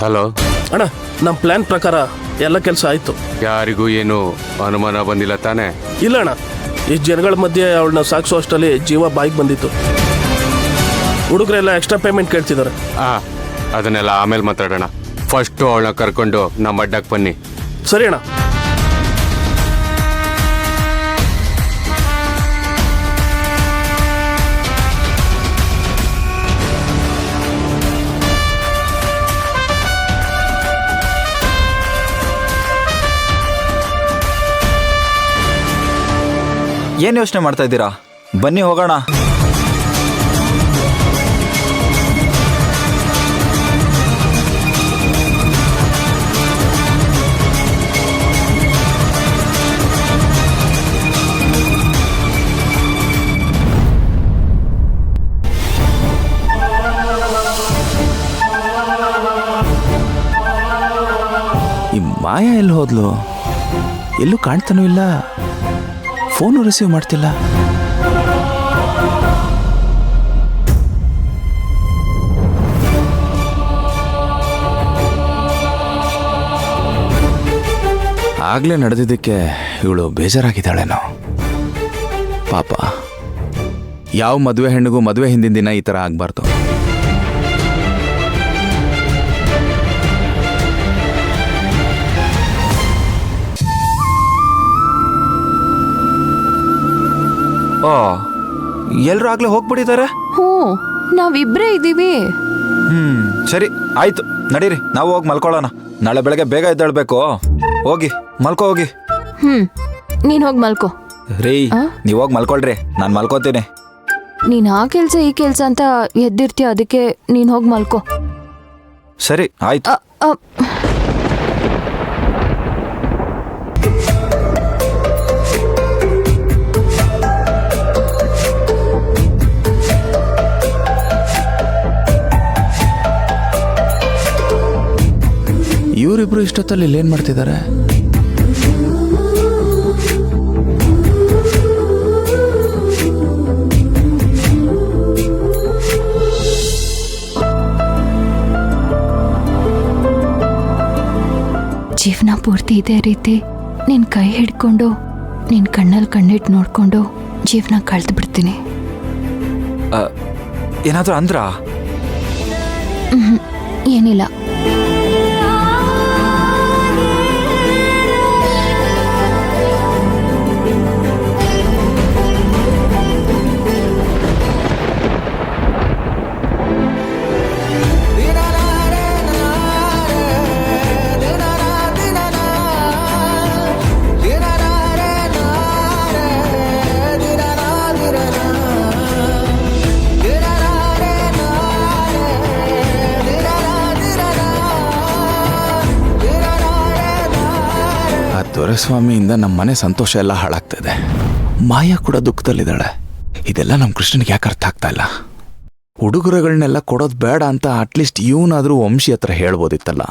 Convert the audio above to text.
Hello ಅಣ್ಣ, ನಮ್ಮ plan ಪ್ರಕಾರ ಎಲ್ಲ ಕೆಲಸ ಆಯ್ತು. ಯಾರಿಗೂ ಏನು ಅನುಮಾನ ಬಂದಿಲ್ಲ ತಾನೆ? ಇಲ್ಲ ಅಣ್ಣ, ಈ ಜನಗಳ ಮಧ್ಯೆ ಅವಳನ್ನ ಸಾಗಿಸೋ ಅಷ್ಟರಲ್ಲಿ ಜೀವ ಬಾಯಿಗೆ ಬಂದಿತ್ತು. ಹುಡುಗರೆಲ್ಲ ಎಕ್ಸ್ಟ್ರಾ ಪೇಮೆಂಟ್ ಕೇಳ್ತಿದ್ದಾರೆ. ಅದನ್ನೆಲ್ಲ ಆಮೇಲೆ ಮಾತಾಡೋಣ. ಫಸ್ಟು ಅವಳನ್ನ ಕರ್ಕೊಂಡು ನಮ್ಮ ಅಡ್ಡಕ್ಕೆ ಬನ್ನಿ. ಸರಿ ಅಣ್ಣ. ಏನು ಯೋಚನೆ ಮಾಡ್ತಾ ಇದ್ದೀರಾ? ಬನ್ನಿ ಹೋಗೋಣ. ಈ ಮಾಯಾ ಎಲ್ಲಿ ಹೋದ್ಲು? ಎಲ್ಲೂ ಕಾಣ್ತಾನೂ ಇಲ್ಲ, ಫೋನು ರಿಸೀವ್ ಮಾಡ್ತಿಲ್ಲ. ಆಗ್ಲೇ ನಡೆದಿದ್ದಕ್ಕೆ ಇವಳು ಬೇಜಾರಾಗಿದ್ದಾಳೇನೋ ಪಾಪ. ಯಾವ ಮದುವೆ ಹೆಣ್ಣಿಗೂ ಮದುವೆ ಹಿಂದಿನ ದಿನ ಈ ಥರ ಆಗಬಾರ್ದು. ಓ, ಎಲ್ಲರೂ ಆಗ್ಲೇ ಹೋಗ್ಬಿಟ್ಟಿದ್ದಾರೆ. ನಾವಿಬ್ರೇ ಇದ್ದೀವಿ. ಸರಿ ಆಯ್ತು, ನಡೀರಿ ನಾವು ಹೋಗಿ ಮಲ್ಕೊಳ್ಳೋಣ. ನಾಳೆ ಬೆಳಗ್ಗೆ ಬೇಗ ಎದ್ದೇಳ್ಬೇಕು. ಹೋಗಿ ಮಲ್ಕೋ ಹೋಗಿ. ನೀನ್ ಹೋಗಿ ಮಲ್ಕೋ. ರೀ, ನೀವ್ ಹೋಗಿ ಮಲ್ಕೊಳ್ರಿ, ನಾನು ಮಲ್ಕೋತೀನಿ. ನೀನ್ ಆ ಕೆಲ್ಸ ಈ ಕೆಲ್ಸ ಅಂತ ಎದ್ದಿರ್ತೀಯ, ಅದಕ್ಕೆ ನೀನ್ ಹೋಗಿ ಮಲ್ಕೋ. ಸರಿ ಆಯ್ತು. ಇವರಿಬ್ರು ಇಷ್ಟೊತ್ತಲ್ಲಿ ಇಲ್ಲೇನು ಮಾಡ್ತಿದ್ದಾರೆ? ಜೀವನ ಪೂರ್ತಿ ಇದೇ ರೀತಿ ನಿನ್ ಕೈ ಹಿಡ್ಕೊಂಡು ನಿನ್ ಕಣ್ಣಲ್ಲಿ ಕಣ್ಣಿಟ್ಟು ನೋಡ್ಕೊಂಡು ಜೀವನ ಕಳ್ದು ಬಿಡ್ತೀನಿ. ಏನಾದ್ರೂ ಅಂದ್ರ? ಏನಿಲ್ಲ. ದೊರೆಸ್ವಾಮಿಯಿಂದ ನಮ್ಮ ಮನೆ ಸಂತೋಷ ಎಲ್ಲ ಹಾಳಾಗ್ತದೆ. ಮಾಯಾ ಕೂಡ ದುಃಖದಲ್ಲಿದ್ದಾಳೆ. ಇದೆಲ್ಲ ನಮ್ಮ ಕೃಷ್ಣನಿಗೆ ಯಾಕೆ ಅರ್ಥ ಆಗ್ತಾ ಇಲ್ಲ? ಉಡುಗೊರೆಗಳನ್ನೆಲ್ಲ ಕೊಡೋದು ಬೇಡ ಅಂತ ಅಟ್ಲೀಸ್ಟ್ ಇವನಾದರೂ ವಂಶಿ ಹತ್ರ ಹೇಳ್ಬೋದಿತ್ತಲ್ಲ.